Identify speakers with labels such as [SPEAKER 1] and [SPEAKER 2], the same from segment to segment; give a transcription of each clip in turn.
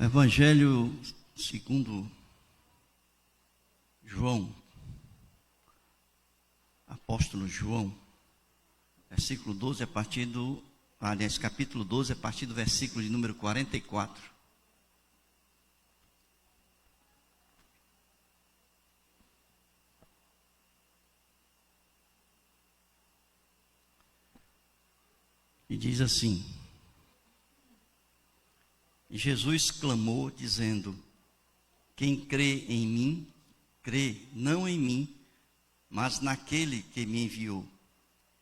[SPEAKER 1] Evangelho segundo João, apóstolo João, versículo 12, capítulo 12, a partir do versículo de número 44. E diz assim: Jesus clamou dizendo: quem crê em mim, crê não em mim, mas naquele que me enviou.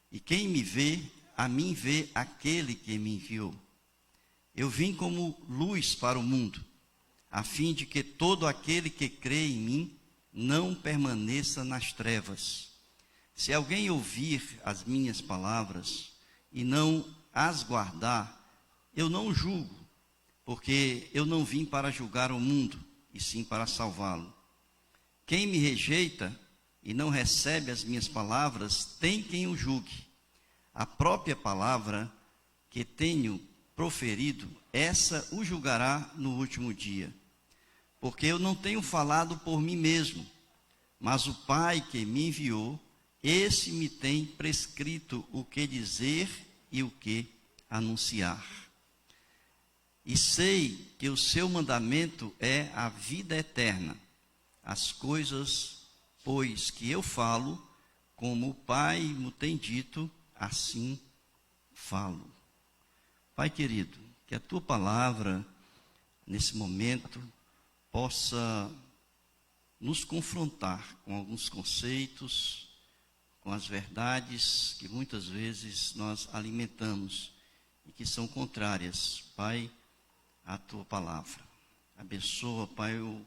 [SPEAKER 1] E quem me vê, a mim vê aquele que me enviou. Eu vim como luz para o mundo, a fim de que todo aquele que crê em mim não permaneça nas trevas. Se alguém ouvir as minhas palavras e não as guardar, eu não julgo, porque eu não vim para julgar o mundo, e sim para salvá-lo. Quem me rejeita e não recebe as minhas palavras, tem quem o julgue. A própria palavra que tenho proferido, essa o julgará no último dia. Porque eu não tenho falado por mim mesmo, mas o Pai que me enviou, esse me tem prescrito o que dizer e o que anunciar. E sei que o seu mandamento é a vida eterna. As coisas, pois, que eu falo, como o Pai me tem dito, assim falo. Pai querido, que a tua palavra, nesse momento, possa nos confrontar com alguns conceitos, com as verdades que muitas vezes nós alimentamos e que são contrárias, Pai, à tua palavra. Abençoa, Pai, o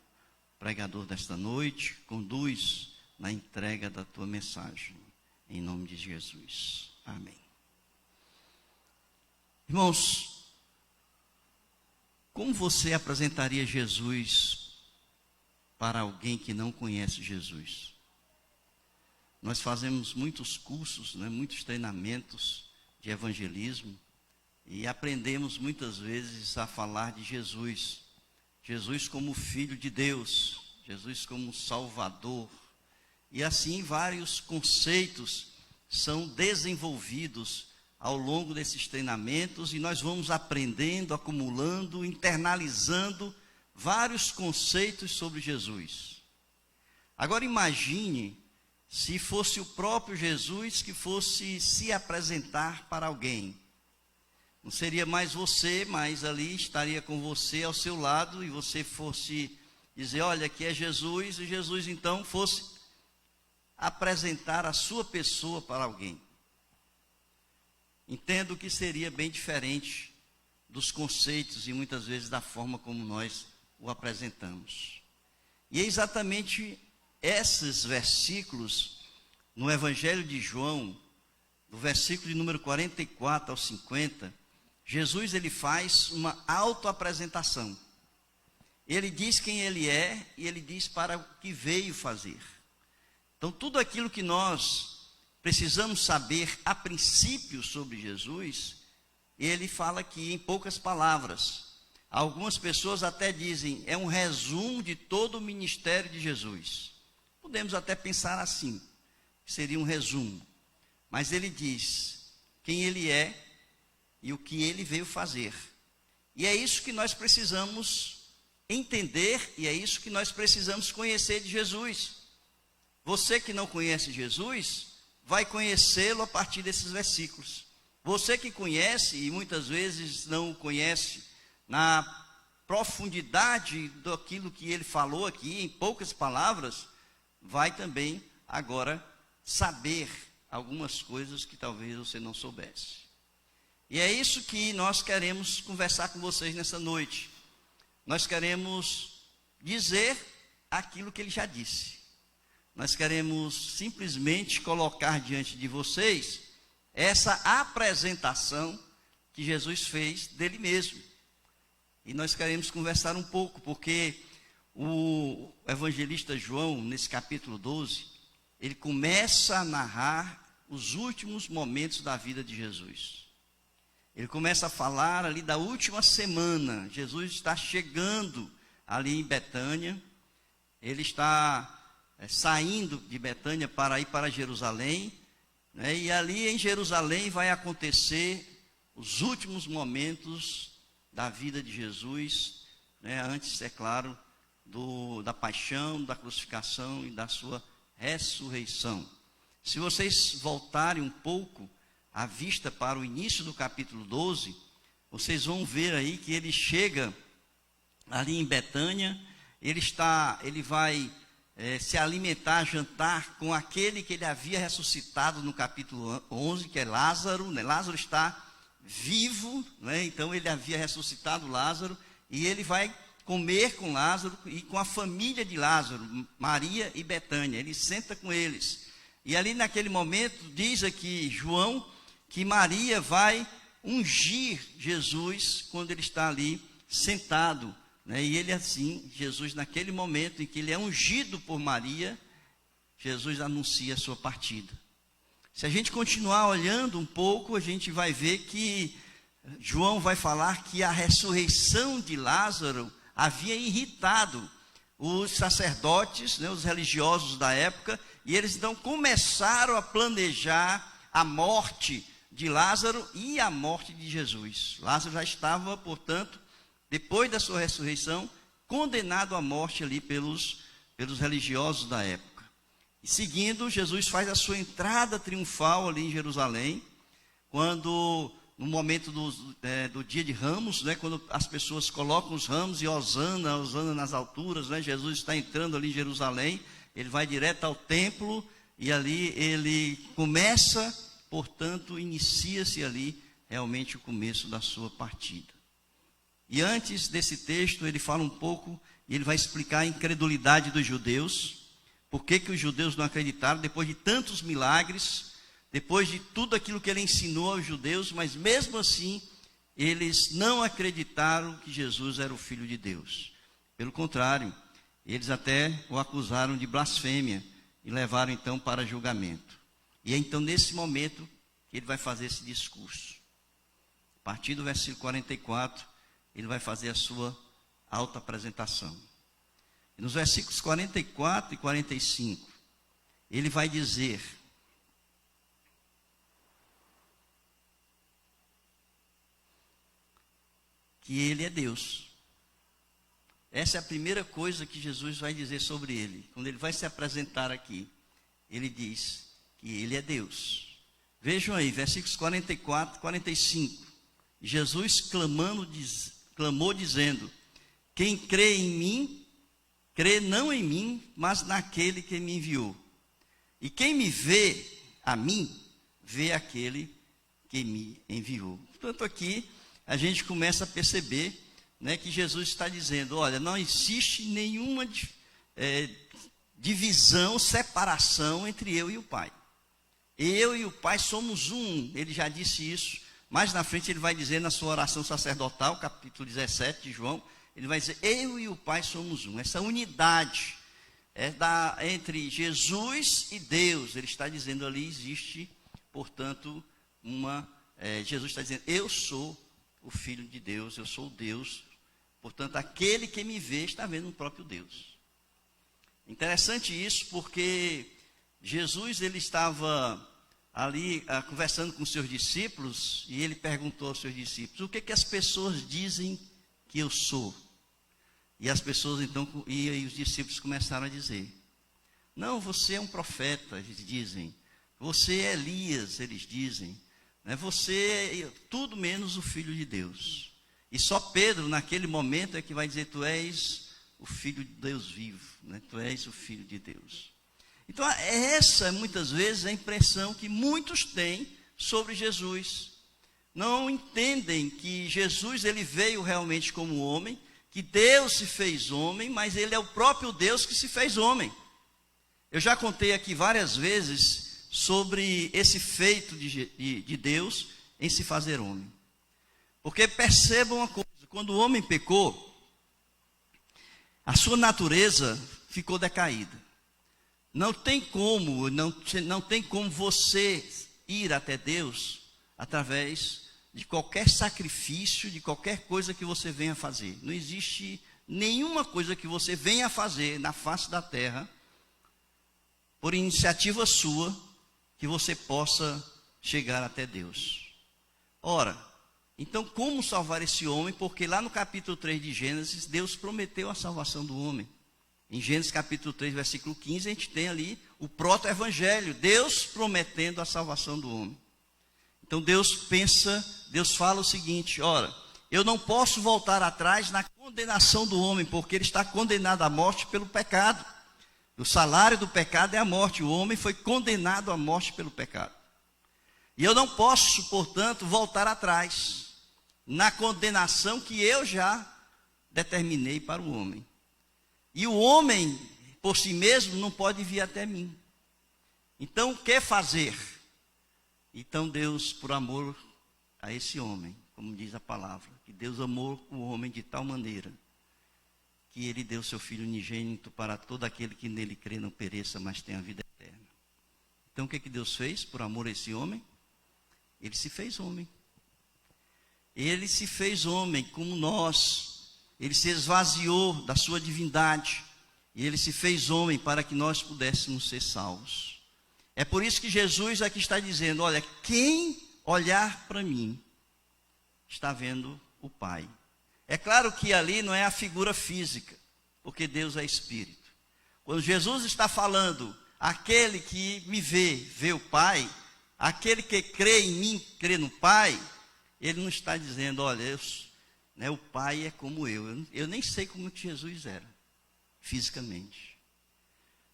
[SPEAKER 1] pregador desta noite, conduz na entrega da tua mensagem, em nome de Jesus. Amém. Irmãos, como você apresentaria Jesus para alguém que não conhece Jesus? Nós fazemos muitos cursos, muitos treinamentos de evangelismo e aprendemos muitas vezes a falar de Jesus. Jesus como Filho de Deus, Jesus como Salvador. E assim vários conceitos são desenvolvidos ao longo desses treinamentos e nós vamos aprendendo, acumulando, internalizando vários conceitos sobre Jesus. Agora imagine se fosse o próprio Jesus que fosse se apresentar para alguém. Não seria mais você, mas ali estaria com você ao seu lado e você fosse dizer, olha, aqui é Jesus, e Jesus então fosse apresentar a sua pessoa para alguém. Entendo que seria bem diferente dos conceitos e muitas vezes da forma como nós o apresentamos. E é exatamente esses versículos no Evangelho de João, do versículo de número 44 ao 50, Jesus ele faz uma autoapresentação. Ele diz quem ele é e ele diz para o que veio fazer. Então tudo aquilo que nós precisamos saber a princípio sobre Jesus, ele fala aqui em poucas palavras. Algumas pessoas até dizem, é um resumo de todo o ministério de Jesus. Podemos até pensar assim, seria um resumo. Mas ele diz quem ele é e o que ele veio fazer. E é isso que nós precisamos entender e é isso que nós precisamos conhecer de Jesus. Você que não conhece Jesus, vai conhecê-lo a partir desses versículos. Você que conhece e muitas vezes não o conhece na profundidade daquilo que ele falou aqui, em poucas palavras, vai também agora saber algumas coisas que talvez você não soubesse. E é isso que nós queremos conversar com vocês nessa noite. Nós queremos dizer aquilo que ele já disse. Nós queremos simplesmente colocar diante de vocês essa apresentação que Jesus fez dele mesmo. E nós queremos conversar um pouco, porque o evangelista João, nesse capítulo 12, ele começa a narrar os últimos momentos da vida de Jesus. ele começa a falar ali da última semana. Jesus está chegando ali em Betânia, ele está saindo de Betânia para ir para Jerusalém, né? E ali em Jerusalém vai acontecer os últimos momentos da vida de Jesus, né? Antes, é claro, da paixão, da crucificação e da sua ressurreição. Se vocês voltarem um pouco a vista para o início do capítulo 12, vocês vão ver aí que ele chega ali em Betânia, ele vai se alimentar, jantar com aquele que ele havia ressuscitado no capítulo 11, que é Lázaro, né? Lázaro está vivo, né? Então ele havia ressuscitado Lázaro, e ele vai comer com Lázaro e com a família de Lázaro, Maria e Betânia. Ele senta com eles, e ali naquele momento diz aqui João que Maria vai ungir Jesus quando ele está ali sentado, né? E ele assim, Jesus naquele momento em que ele é ungido por Maria, Jesus anuncia a sua partida. Se a gente continuar olhando um pouco, a gente vai ver que João vai falar que a ressurreição de Lázaro havia irritado os sacerdotes, né, os religiosos da época, e eles então começaram a planejar a morte de Lázaro e a morte de Jesus. Lázaro já estava, portanto, depois da sua ressurreição, condenado à morte ali pelos religiosos da época. E seguindo, Jesus faz a sua entrada triunfal ali em Jerusalém, quando, no momento do dia de Ramos, né, quando as pessoas colocam os ramos e Hosana, Hosana nas alturas, né, Jesus está entrando ali em Jerusalém, ele vai direto ao templo, e ali ele começa, portanto, inicia-se ali realmente o começo da sua partida. E antes desse texto, ele fala um pouco, e ele vai explicar a incredulidade dos judeus. Por que os judeus não acreditaram, depois de tantos milagres, depois de tudo aquilo que ele ensinou aos judeus, mas mesmo assim, eles não acreditaram que Jesus era o Filho de Deus. Pelo contrário, eles até o acusaram de blasfêmia e levaram então para julgamento. E é então nesse momento que ele vai fazer esse discurso. A partir do versículo 44, ele vai fazer a sua autoapresentação. E nos versículos 44 e 45, ele vai dizer que ele é Deus. Essa é a primeira coisa que Jesus vai dizer sobre ele. Quando ele vai se apresentar aqui, ele diz que ele é Deus. Vejam aí, versículos 44 e 45. Jesus clamou dizendo: quem crê em mim, crê não em mim, mas naquele que me enviou. E quem me vê a mim, vê aquele que me enviou. Portanto, aqui a gente começa a perceber, né, que Jesus está dizendo: olha, não existe nenhuma divisão, separação entre eu e o Pai. Eu e o Pai somos um. Ele já disse isso. Mais na frente ele vai dizer na sua oração sacerdotal, capítulo 17 de João, ele vai dizer: eu e o Pai somos um. Essa unidade entre Jesus e Deus, ele está dizendo ali, existe, portanto, Jesus está dizendo: eu sou o Filho de Deus, eu sou Deus. Portanto, aquele que me vê está vendo o próprio Deus. Interessante isso, porque Jesus, ele estava ali conversando com os seus discípulos, e ele perguntou aos seus discípulos: o que as pessoas dizem que eu sou? E as pessoas então, e os discípulos começaram a dizer: não, você é um profeta, eles dizem. Você é Elias, eles dizem. Né? Você é tudo menos o Filho de Deus. E só Pedro, naquele momento, é que vai dizer: tu és o Filho de Deus vivo, né? Tu és o Filho de Deus. Então, essa muitas vezes é a impressão que muitos têm sobre Jesus. Não entendem que Jesus, ele veio realmente como homem, que Deus se fez homem, mas ele é o próprio Deus que se fez homem. Eu já contei aqui várias vezes sobre esse feito de Deus em se fazer homem. Porque percebam uma coisa: quando o homem pecou, a sua natureza ficou decaída. Não tem como você ir até Deus através de qualquer sacrifício, de qualquer coisa que você venha fazer. Não existe nenhuma coisa que você venha fazer na face da terra, por iniciativa sua, que você possa chegar até Deus. Ora, então como salvar esse homem? Porque lá no capítulo 3 de Gênesis, Deus prometeu a salvação do homem. Em Gênesis capítulo 3, versículo 15, a gente tem ali o proto-evangelho, Deus prometendo a salvação do homem. Então Deus fala o seguinte: ora, eu não posso voltar atrás na condenação do homem, porque ele está condenado à morte pelo pecado. O salário do pecado é a morte, o homem foi condenado à morte pelo pecado. E eu não posso, portanto, voltar atrás na condenação que eu já determinei para o homem. E o homem, por si mesmo, não pode vir até mim. Então, o que fazer? Então, Deus, por amor a esse homem, como diz a palavra, que Deus amou o homem de tal maneira que ele deu seu Filho unigênito para todo aquele que nele crê não pereça, mas tenha a vida eterna. Então, o que Deus fez por amor a esse homem? Ele se fez homem. Ele se fez homem como nós. Ele se esvaziou da sua divindade. E ele se fez homem para que nós pudéssemos ser salvos. É por isso que Jesus aqui está dizendo: olha, quem olhar para mim está vendo o Pai. É claro que ali não é a figura física, porque Deus é Espírito. Quando Jesus está falando, aquele que me vê o Pai, aquele que crê em mim, crê no Pai, ele não está dizendo: olha, o Pai é como eu nem sei como que Jesus era, fisicamente.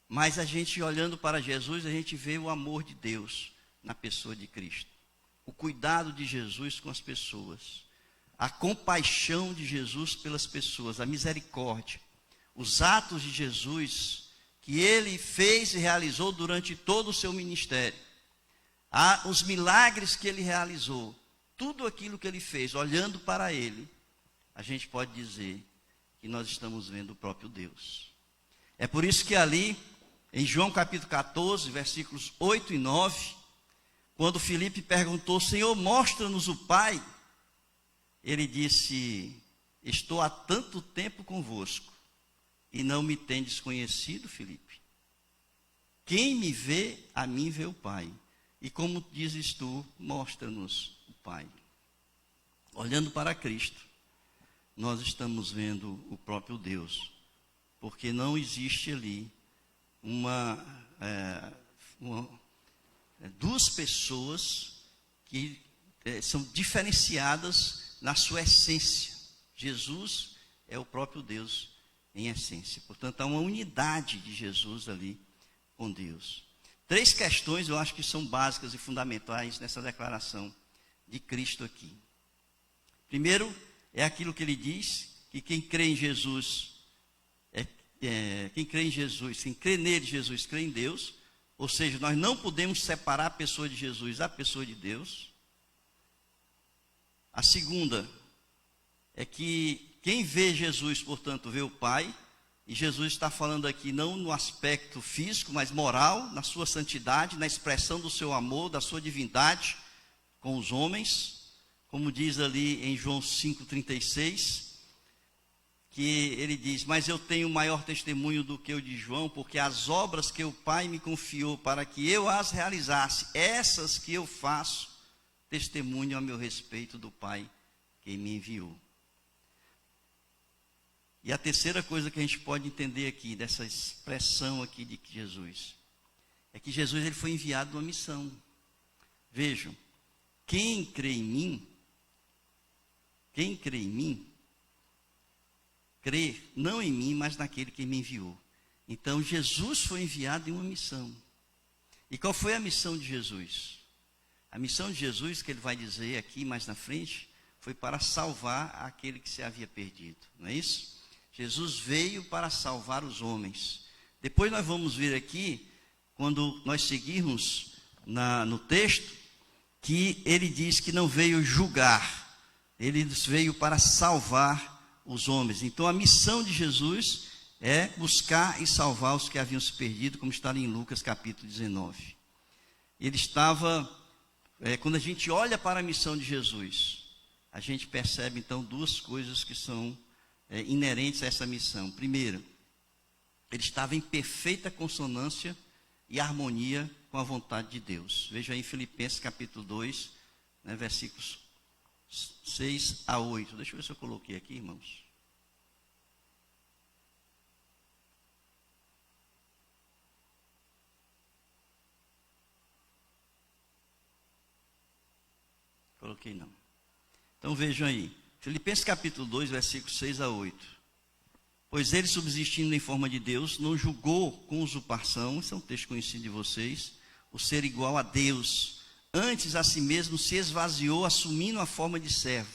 [SPEAKER 1] Mas a gente olhando para Jesus, a gente vê o amor de Deus na pessoa de Cristo. O cuidado de Jesus com as pessoas. A compaixão de Jesus pelas pessoas, a misericórdia, os atos de Jesus que ele fez e realizou durante todo o seu ministério, os milagres que ele realizou, tudo aquilo que ele fez, olhando para ele, a gente pode dizer que nós estamos vendo o próprio Deus. É por isso que ali, em João capítulo 14, versículos 8 e 9, quando Filipe perguntou: Senhor, mostra-nos o Pai, ele disse: estou há tanto tempo convosco e não me tendes conhecido, Filipe. Quem me vê, a mim vê o Pai. E como dizes tu, mostra-nos o Pai. Olhando para Cristo, nós estamos vendo o próprio Deus, porque não existe ali duas pessoas que são diferenciadas na sua essência. Jesus é o próprio Deus em essência. Portanto, há uma unidade de Jesus ali com Deus. 3 questões eu acho que são básicas e fundamentais nessa declaração de Cristo aqui. Primeiro, é aquilo que ele diz, que quem crê em Jesus, quem crê nele, Jesus crê em Deus. Ou seja, nós não podemos separar a pessoa de Jesus da pessoa de Deus. A segunda é que quem vê Jesus, portanto, vê o Pai. E Jesus está falando aqui não no aspecto físico, mas moral, na sua santidade, na expressão do seu amor, da sua divindade com os homens. Como diz ali em João 5,36, que ele diz: mas eu tenho maior testemunho do que o de João, porque as obras que o Pai me confiou para que eu as realizasse, essas que eu faço, testemunho a meu respeito do Pai que me enviou. E a terceira coisa que a gente pode entender aqui, dessa expressão aqui de Jesus, é que Jesus ele foi enviado numa missão. Vejam, quem crê em mim, crê não em mim, mas naquele que me enviou. Então Jesus foi enviado em uma missão. E qual foi a missão de Jesus? A missão de Jesus, que ele vai dizer aqui mais na frente, foi para salvar aquele que se havia perdido, não é isso? Jesus veio para salvar os homens. Depois nós vamos ver aqui, quando nós seguirmos no texto, que ele diz que não veio julgar, ele veio para salvar os homens. Então a missão de Jesus é buscar e salvar os que haviam se perdido, como está ali em Lucas capítulo 19. Ele estava quando a gente olha para a missão de Jesus, a gente percebe então duas coisas que são inerentes a essa missão. Primeiro, ele estava em perfeita consonância e harmonia com a vontade de Deus. Veja aí em Filipenses capítulo 2, né, versículos 6 a 8. Deixa eu ver se eu coloquei aqui, irmãos. Coloquei não. Então vejam aí. Filipenses capítulo 2, versículos 6 a 8. Pois ele, subsistindo em forma de Deus, não julgou com usurpação, esse é um texto conhecido de vocês, o ser igual a Deus. Antes a si mesmo se esvaziou, assumindo a forma de servo,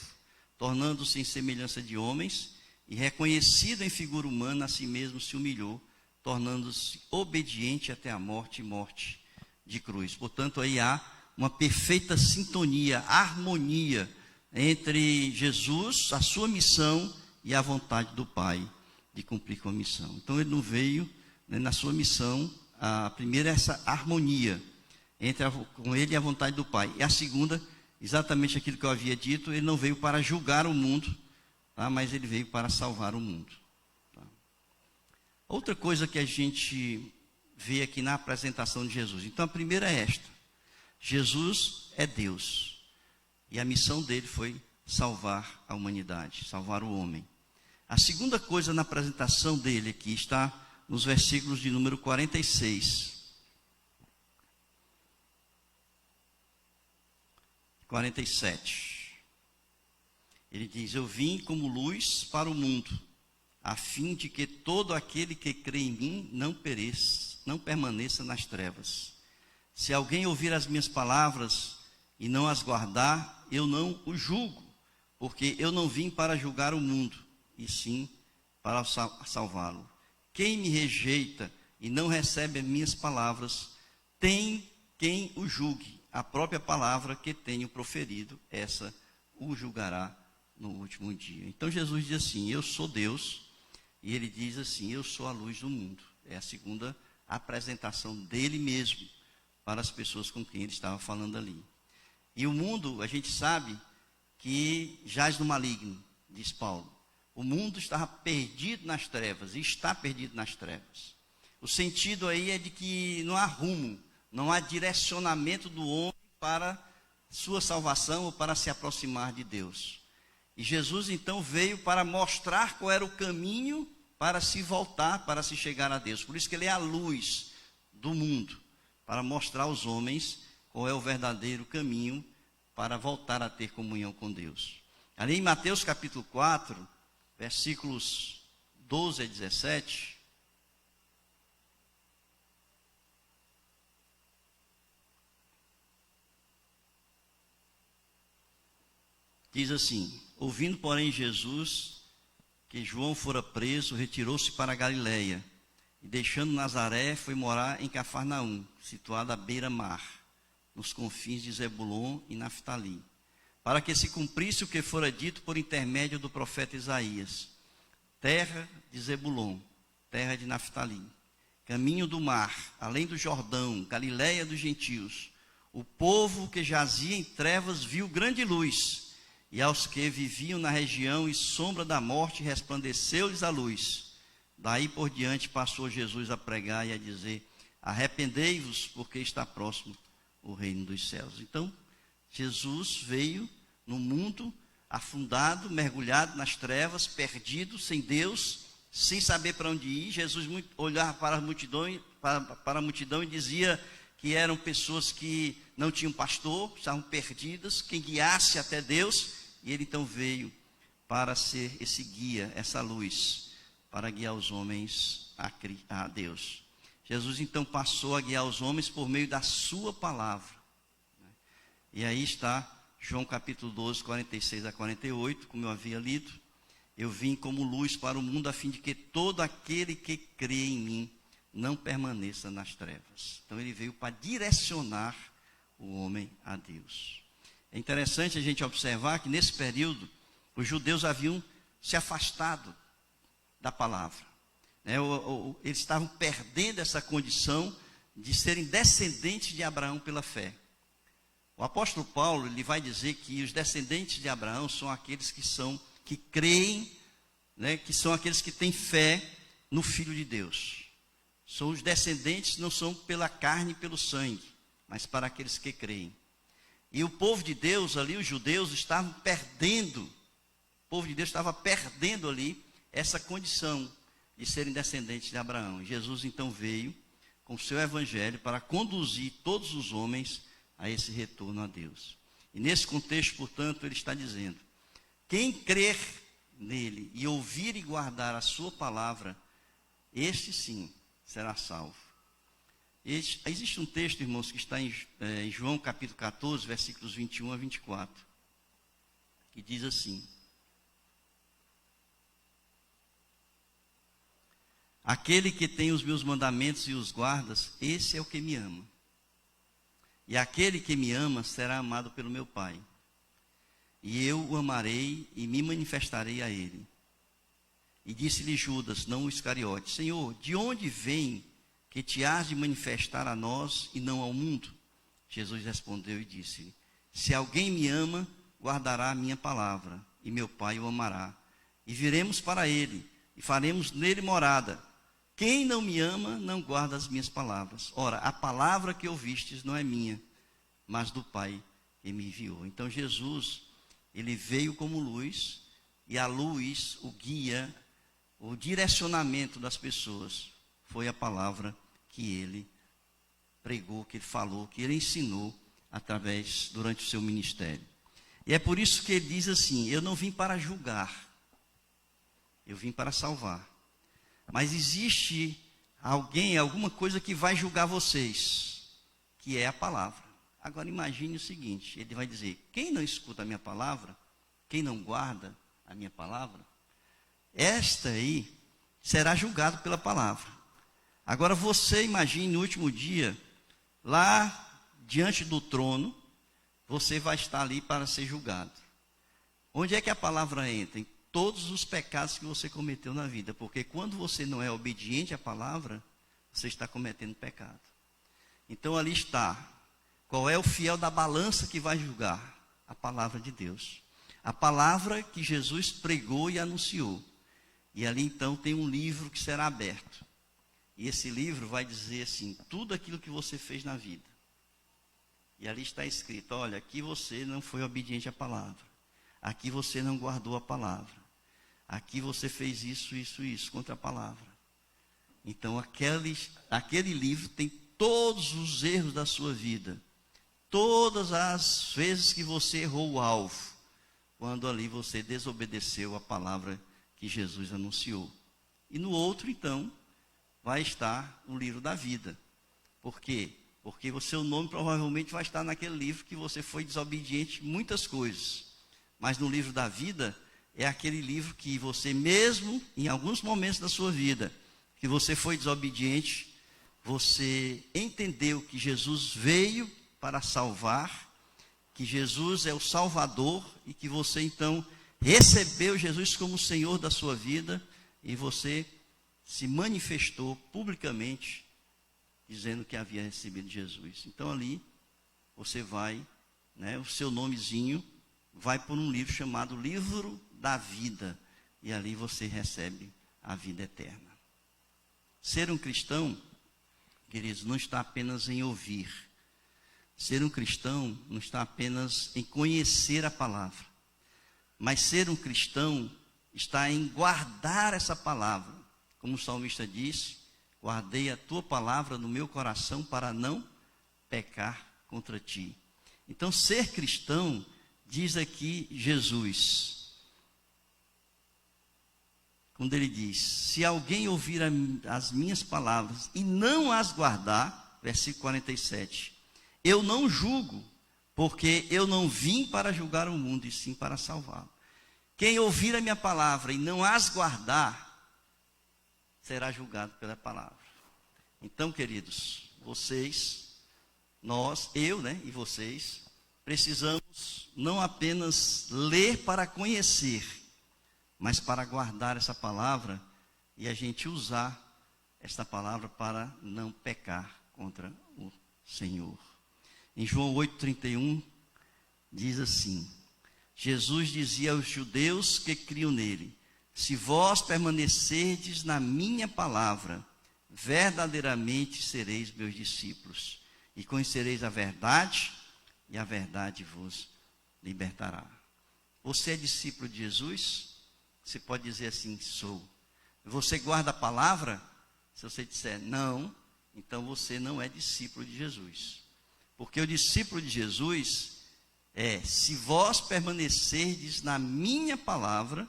[SPEAKER 1] tornando-se em semelhança de homens, e reconhecido em figura humana, a si mesmo se humilhou, tornando-se obediente até a morte e morte de cruz. Portanto, aí há uma perfeita sintonia, harmonia entre Jesus, a sua missão e a vontade do Pai de cumprir com a missão. Então ele não veio, né, na sua missão, a primeira é essa harmonia entre com ele e a vontade do Pai. E a segunda, exatamente aquilo que eu havia dito, ele não veio para julgar o mundo, tá, mas ele veio para salvar o mundo. Tá. Outra coisa que a gente vê aqui na apresentação de Jesus. Então a primeira é esta: Jesus é Deus. E a missão dele foi salvar a humanidade, salvar o homem. A segunda coisa na apresentação dele aqui está nos versículos de número 46. 47. Ele diz: eu vim como luz para o mundo, a fim de que todo aquele que crê em mim não pereça, não permaneça nas trevas. Se alguém ouvir as minhas palavras e não as guardar, eu não o julgo, porque eu não vim para julgar o mundo, e sim para salvá-lo. Quem me rejeita e não recebe as minhas palavras, tem quem o julgue. A própria palavra que tenho proferido, essa o julgará no último dia. Então Jesus diz assim: eu sou Deus, e ele diz assim: eu sou a luz do mundo. É a segunda apresentação dele mesmo para as pessoas com quem ele estava falando ali. E o mundo, a gente sabe que jaz no maligno, diz Paulo. O mundo estava perdido nas trevas, e está perdido nas trevas. O sentido aí é de que não há rumo, não há direcionamento do homem para sua salvação ou para se aproximar de Deus. E Jesus então veio para mostrar qual era o caminho para se voltar, para se chegar a Deus. Por isso que ele é a luz do mundo, para mostrar aos homens qual é o verdadeiro caminho para voltar a ter comunhão com Deus. Ali em Mateus capítulo 4, versículos 12 a 17, diz assim: ouvindo, porém, Jesus que João fora preso, retirou-se para a Galiléia, e deixando Nazaré, foi morar em Cafarnaum, situada à beira-mar, nos confins de Zebulon e Naftali, para que se cumprisse o que fora dito por intermédio do profeta Isaías: terra de Zebulon, terra de Naftali, caminho do mar, além do Jordão, Galiléia dos gentios. O povo que jazia em trevas viu grande luz, e aos que viviam na região e sombra da morte resplandeceu-lhes a luz. Daí por diante passou Jesus a pregar e a dizer: arrependei-vos, porque está próximo o reino dos céus. Então, Jesus veio no mundo afundado, mergulhado nas trevas, perdido, sem Deus, sem saber para onde ir. Jesus olhava para a multidão e dizia que eram pessoas que não tinham pastor, estavam perdidas, quem guiasse até Deus. E ele então veio para ser esse guia, essa luz, para guiar os homens a Deus. Jesus então passou a guiar os homens por meio da sua palavra. E aí está João capítulo 12, 46 a 48, como eu havia lido: eu vim como luz para o mundo, a fim de que todo aquele que crê em mim não permaneça nas trevas. Então ele veio para direcionar o homem a Deus. É interessante a gente observar que nesse período os judeus haviam se afastado da palavra, né? Eles estavam perdendo essa condição de serem descendentes de Abraão pela fé. O apóstolo Paulo, ele vai dizer que os descendentes de Abraão são aqueles que creem, né, que são aqueles que têm fé no Filho de Deus. São os descendentes, não são pela carne e pelo sangue, mas para aqueles que creem. E o povo de Deus ali, os judeus, estavam perdendo, o povo de Deus estava perdendo ali essa condição de serem descendentes de Abraão. Jesus então veio com o seu evangelho para conduzir todos os homens a esse retorno a Deus. E nesse contexto, portanto, ele está dizendo: quem crer nele e ouvir e guardar a sua palavra, este sim será salvo. Existe um texto, irmãos, que está em João capítulo 14, versículos 21 a 24, que diz assim: aquele que tem os meus mandamentos e os guardas, esse é o que me ama. E aquele que me ama será amado pelo meu Pai. E eu o amarei e me manifestarei a ele. E disse-lhe Judas, não o Iscariote: Senhor, de onde vem que te has de manifestar a nós e não ao mundo? Jesus respondeu e disse: se alguém me ama, guardará a minha palavra, e meu Pai o amará. E viremos para ele, e faremos nele morada. Quem não me ama, não guarda as minhas palavras. Ora, a palavra que ouvistes não é minha, mas do Pai que me enviou. Então Jesus, ele veio como luz, e a luz, o guia, o direcionamento das pessoas, foi a palavra que ele pregou, que ele falou, que ele ensinou durante o seu ministério. E é por isso que ele diz assim: eu não vim para julgar, eu vim para salvar. Mas existe alguma coisa que vai julgar vocês, que é a palavra. Agora imagine o seguinte, ele vai dizer: quem não escuta a minha palavra, quem não guarda a minha palavra, esta aí será julgado pela palavra. Agora você imagine no último dia, lá diante do trono, você vai estar ali para ser julgado. Onde é que a palavra entra? Em todos os pecados que você cometeu na vida, porque quando você não é obediente à palavra, você está cometendo pecado. Então ali está, qual é o fiel da balança que vai julgar? A palavra de Deus, a palavra que Jesus pregou e anunciou. E ali então tem um livro que será aberto, e esse livro vai dizer assim, tudo aquilo que você fez na vida. E ali está escrito: olha, aqui você não foi obediente à palavra, aqui você não guardou a palavra, aqui você fez isso contra a palavra. Então aquele livro tem todos os erros da sua vida, todas as vezes que você errou o alvo, quando ali você desobedeceu a palavra que Jesus anunciou. E no outro então vai estar o livro da vida. Por quê? Porque o seu nome provavelmente vai estar naquele livro que você foi desobediente em muitas coisas. Mas no livro da vida é aquele livro que você mesmo, em alguns momentos da sua vida, que você foi desobediente, você entendeu que Jesus veio para salvar, que Jesus é o Salvador, e que você então recebeu Jesus como Senhor da sua vida, e você se manifestou publicamente, dizendo que havia recebido Jesus. Então ali, você vai, o seu nomezinho vai por um livro chamado Livro da Vida, e ali você recebe a vida eterna. Ser um cristão, queridos, não está apenas em ouvir. Ser um cristão não está apenas em conhecer a palavra, mas ser um cristão está em guardar essa palavra. Como o salmista disse: guardei a tua palavra no meu coração para não pecar contra ti. Então, ser cristão, diz aqui Jesus, quando ele diz: se alguém ouvir as minhas palavras e não as guardar, versículo 47, eu não julgo, porque eu não vim para julgar o mundo, e sim para salvá-lo. Quem ouvir a minha palavra e não as guardar, será julgado pela palavra. Então, queridos, vocês, nós, eu, e vocês, precisamos não apenas ler para conhecer, mas para guardar essa palavra e a gente usar esta palavra para não pecar contra o Senhor. Em João 8,31, diz assim: Jesus dizia aos judeus que criam nele: se vós permanecerdes na minha palavra, verdadeiramente sereis meus discípulos, e conhecereis a verdade, e a verdade vos libertará. Você é discípulo de Jesus? Você pode dizer assim: sou. Você guarda a palavra? Se você disser não, então você não é discípulo de Jesus. Porque o discípulo de Jesus é: se vós permanecerdes na minha palavra,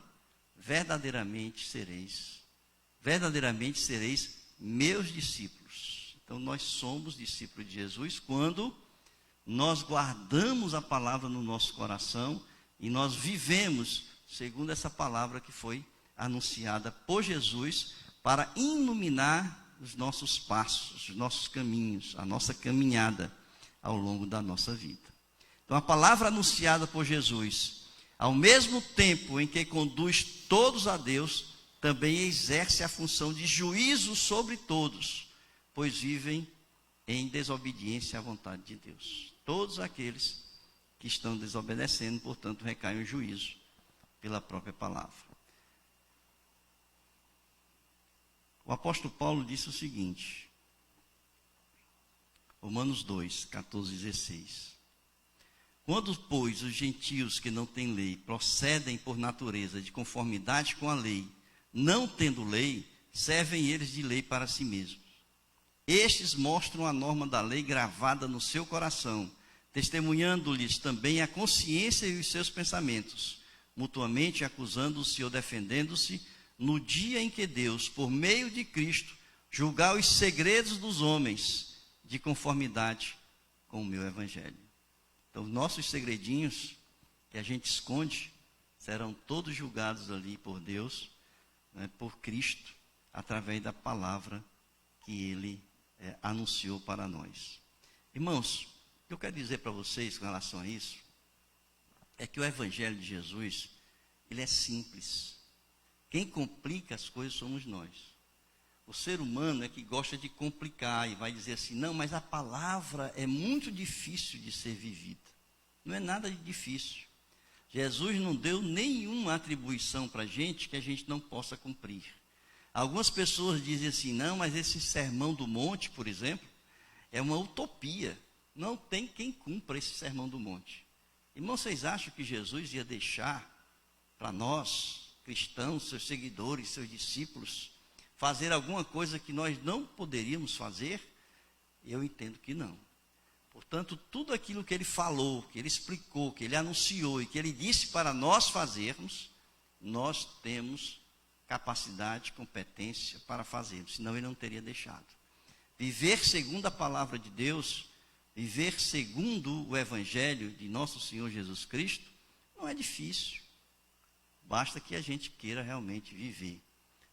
[SPEAKER 1] verdadeiramente sereis meus discípulos. Então nós somos discípulos de Jesus quando nós guardamos a palavra no nosso coração e nós vivemos segundo essa palavra que foi anunciada por Jesus para iluminar os nossos passos, os nossos caminhos, a nossa caminhada ao longo da nossa vida. Então a palavra anunciada por Jesus, ao mesmo tempo em que conduz todos a Deus, também exerce a função de juízo sobre todos, pois vivem em desobediência à vontade de Deus. Todos aqueles que estão desobedecendo, portanto, recaem o juízo pela própria palavra. O apóstolo Paulo disse o seguinte, Romanos 2, 14 e 16. Quando, pois, os gentios que não têm lei procedem por natureza de conformidade com a lei, não tendo lei, servem eles de lei para si mesmos. Estes mostram a norma da lei gravada no seu coração, testemunhando-lhes também a consciência e os seus pensamentos, mutuamente acusando-se ou defendendo-se, no dia em que Deus, por meio de Cristo, julgar os segredos dos homens, de conformidade com o meu evangelho. Então, nossos segredinhos, que a gente esconde, serão todos julgados ali por Deus, né, por Cristo, através da palavra que Ele anunciou para nós. Irmãos, o que eu quero dizer para vocês com relação a isso, é que o evangelho de Jesus, ele é simples. Quem complica as coisas somos nós. O ser humano é que gosta de complicar e vai dizer assim: não, mas a palavra é muito difícil de ser vivida. Não é nada de difícil. Jesus não deu nenhuma atribuição para a gente que a gente não possa cumprir. Algumas pessoas dizem assim: não, mas esse sermão do monte, por exemplo, é uma utopia. Não tem quem cumpra esse sermão do monte. Irmãos, vocês acham que Jesus ia deixar para nós, cristãos, seus seguidores, seus discípulos, fazer alguma coisa que nós não poderíamos fazer? Eu entendo que não. Portanto, tudo aquilo que ele falou, que ele explicou, que ele anunciou e que ele disse para nós fazermos, nós temos capacidade, competência para fazermos, senão ele não teria deixado. Viver segundo a palavra de Deus, viver segundo o evangelho de nosso Senhor Jesus Cristo, não é difícil. Basta que a gente queira realmente viver.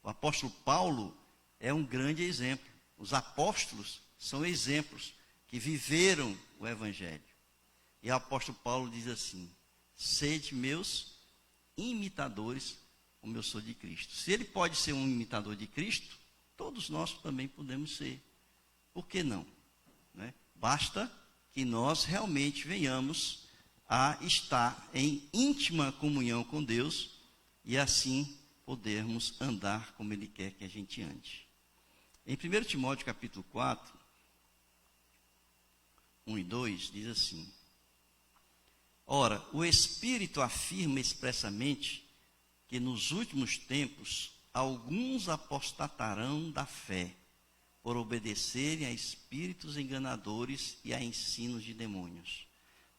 [SPEAKER 1] O apóstolo Paulo é um grande exemplo. Os apóstolos são exemplos que viveram o evangelho. E o apóstolo Paulo diz assim: sede meus imitadores, como eu sou de Cristo. Se ele pode ser um imitador de Cristo, todos nós também podemos ser. Por que não? Né? Basta que nós realmente venhamos a estar em íntima comunhão com Deus e assim podermos andar como Ele quer que a gente ande. Em 1 Timóteo capítulo 4, 1 e 2, diz assim: ora, o Espírito afirma expressamente que nos últimos tempos alguns apostatarão da fé, por obedecerem a espíritos enganadores e a ensinos de demônios,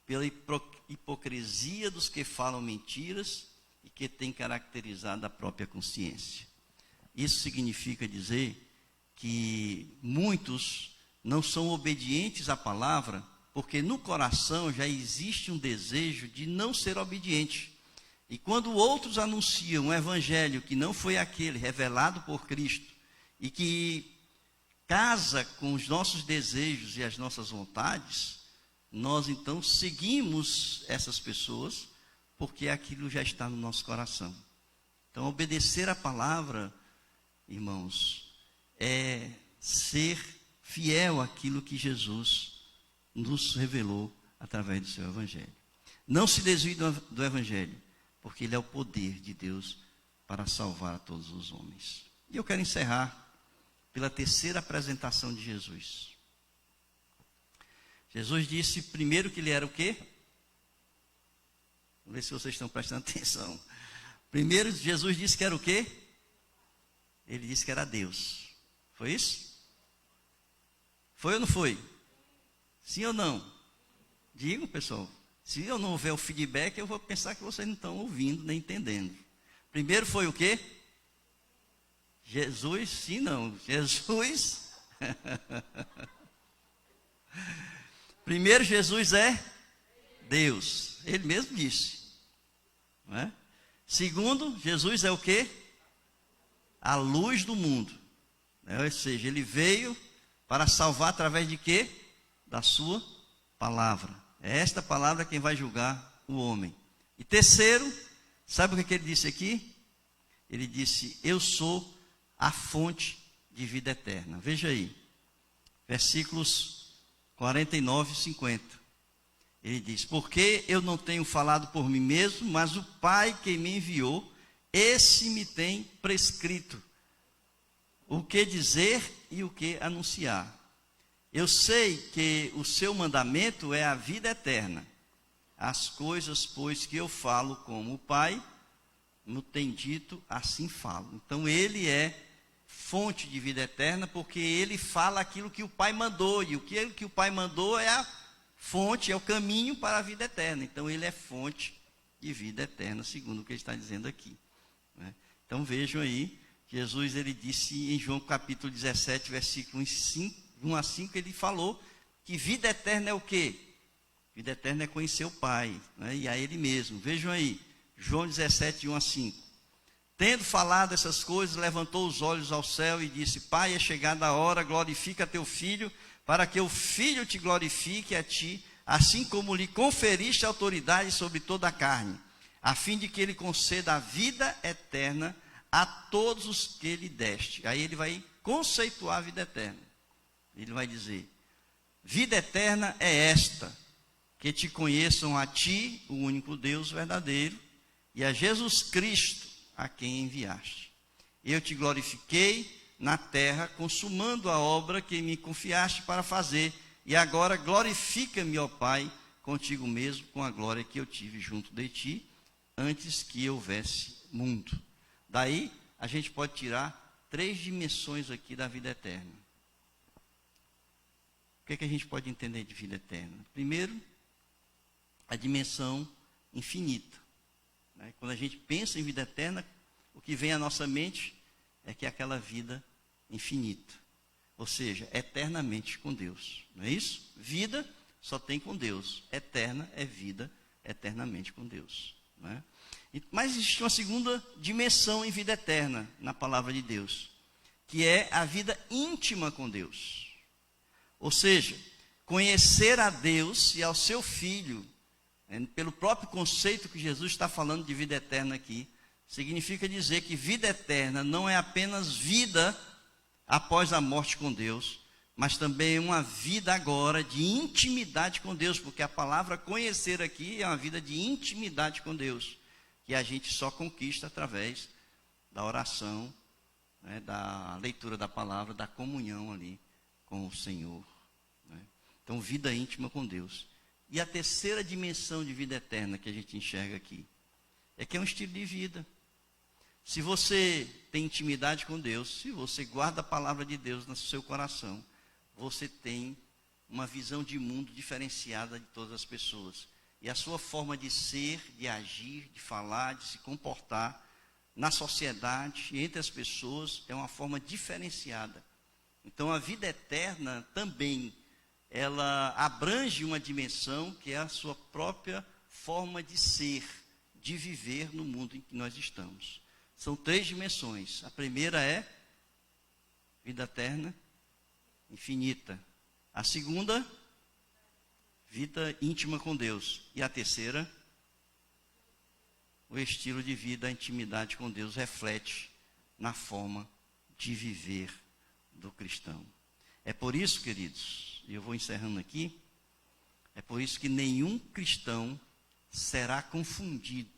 [SPEAKER 1] pela hipocrisia dos que falam mentiras e que têm caracterizado a própria consciência. Isso significa dizer que muitos não são obedientes à palavra, porque no coração já existe um desejo de não ser obediente. E quando outros anunciam um evangelho que não foi aquele revelado por Cristo, e que casa com os nossos desejos e as nossas vontades, nós então seguimos essas pessoas, porque aquilo já está no nosso coração. Então, obedecer a palavra, irmãos, é ser fiel àquilo que Jesus nos revelou através do seu Evangelho. Não se desvie do Evangelho, porque ele é o poder de Deus para salvar a todos os homens. E eu quero encerrar pela terceira apresentação de Jesus. Jesus disse primeiro que ele era o quê? Vamos ver se vocês estão prestando atenção. Primeiro, Jesus disse que era o quê? Ele disse que era Deus. Foi isso? Foi ou não foi? Sim ou não? Digam, pessoal. Se eu não houver o feedback, eu vou pensar que vocês não estão ouvindo nem entendendo. Primeiro foi o quê? Jesus, sim, não. Jesus. Primeiro, Jesus é Deus. Ele mesmo disse. Não é? Segundo, Jesus é o quê? A luz do mundo. Ou seja, ele veio para salvar através de quê? Da sua palavra. É esta palavra quem vai julgar o homem. E terceiro, sabe o que ele disse aqui? Ele disse, eu sou a fonte de vida eterna. Veja aí, versículos 49 e 50. Ele diz, porque eu não tenho falado por mim mesmo, mas o Pai que me enviou, esse me tem prescrito o que dizer e o que anunciar. Eu sei que o seu mandamento é a vida eterna. As coisas, pois, que eu falo como o Pai me tem dito, assim falo. Então ele é fonte de vida eterna, porque ele fala aquilo que o Pai mandou, e o que o Pai mandou é a fonte, é o caminho para a vida eterna. Então ele é fonte de vida eterna, segundo o que ele está dizendo aqui, né? Então vejam aí, Jesus ele disse em João capítulo 17, versículo 1 a 5, ele falou que vida eterna é o quê? Vida eterna é conhecer o Pai, né? E a ele mesmo. Vejam aí, João 17, 1 a 5. Tendo falado essas coisas, levantou os olhos ao céu e disse, Pai, é chegada a hora, glorifica teu Filho, para que o Filho te glorifique a ti, assim como lhe conferiste autoridade sobre toda a carne, a fim de que ele conceda a vida eterna a todos os que lhe deste. Aí ele vai conceituar a vida eterna. Ele vai dizer, vida eterna é esta, que te conheçam a ti, o único Deus verdadeiro, e a Jesus Cristo, a quem enviaste. Eu te glorifiquei na terra, consumando a obra que me confiaste para fazer, e agora glorifica-me, ó Pai, contigo mesmo, com a glória que eu tive junto de ti, antes que houvesse mundo. Daí, a gente pode tirar 3 dimensões aqui da vida eterna. O que é que a gente pode entender de vida eterna? Primeiro, a dimensão infinita, né? Quando a gente pensa em vida eterna, o que vem à nossa mente é que é aquela vida infinita, ou seja, eternamente com Deus, não é isso? Vida só tem com Deus, eterna é vida eternamente com Deus, não é? Mas existe uma segunda dimensão em vida eterna na palavra de Deus, que é a vida íntima com Deus, ou seja, conhecer a Deus e ao seu Filho, pelo próprio conceito que Jesus está falando de vida eterna aqui, significa dizer que vida eterna não é apenas vida após a morte com Deus, mas também uma vida agora de intimidade com Deus, porque a palavra conhecer aqui é uma vida de intimidade com Deus, que a gente só conquista através da oração, né, da leitura da palavra, da comunhão ali com o Senhor, né? Então, vida íntima com Deus. E a terceira dimensão de vida eterna que a gente enxerga aqui é que é um estilo de vida. Se você tem intimidade com Deus, se você guarda a palavra de Deus no seu coração, você tem uma visão de mundo diferenciada de todas as pessoas. E a sua forma de ser, de agir, de falar, de se comportar na sociedade e entre as pessoas é uma forma diferenciada. Então a vida eterna também, ela abrange uma dimensão que é a sua própria forma de ser, de viver no mundo em que nós estamos. São 3 dimensões. A primeira é vida eterna, infinita. A segunda, vida íntima com Deus. E a terceira, o estilo de vida, a intimidade com Deus reflete na forma de viver do cristão. É por isso, queridos, e eu vou encerrando aqui, É por isso que nenhum cristão será confundido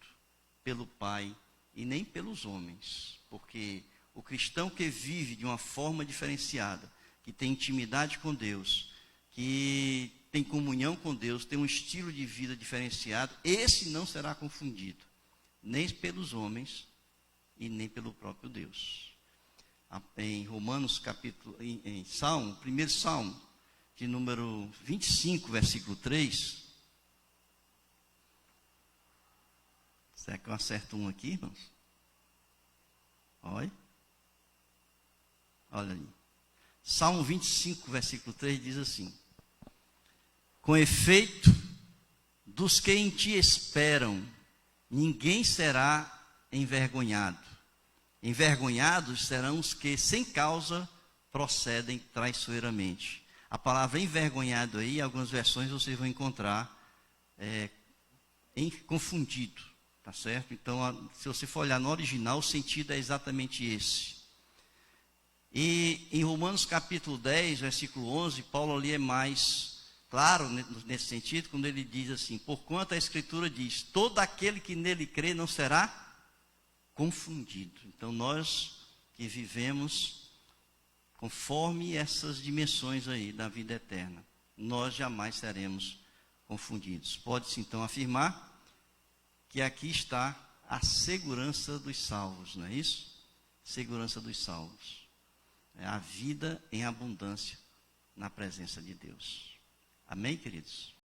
[SPEAKER 1] pelo Pai e nem pelos homens, porque o cristão que vive de uma forma diferenciada, que tem intimidade com Deus, que tem comunhão com Deus, tem um estilo de vida diferenciado, esse não será confundido, nem pelos homens e nem pelo próprio Deus. Em Romanos capítulo, em Salmo, primeiro Salmo, de número 25, versículo 3. Será que eu acerto um aqui, irmãos? Olha. Olha ali. Salmo 25, versículo 3 diz assim: com efeito, dos que em ti esperam, ninguém será envergonhado. Envergonhados serão os que, sem causa, procedem traiçoeiramente. A palavra envergonhado aí, em algumas versões vocês vão encontrar confundido, tá certo? Então, se você for olhar no original, o sentido é exatamente esse. E em Romanos capítulo 10, versículo 11, Paulo ali é mais claro nesse sentido, quando ele diz assim: porquanto a Escritura diz, todo aquele que nele crê não será confundido. Então, nós que vivemos conforme essas dimensões aí da vida eterna, nós jamais seremos confundidos. Pode-se então afirmar que aqui está a segurança dos salvos, não é isso? Segurança dos salvos. É a vida em abundância na presença de Deus. Amém, queridos?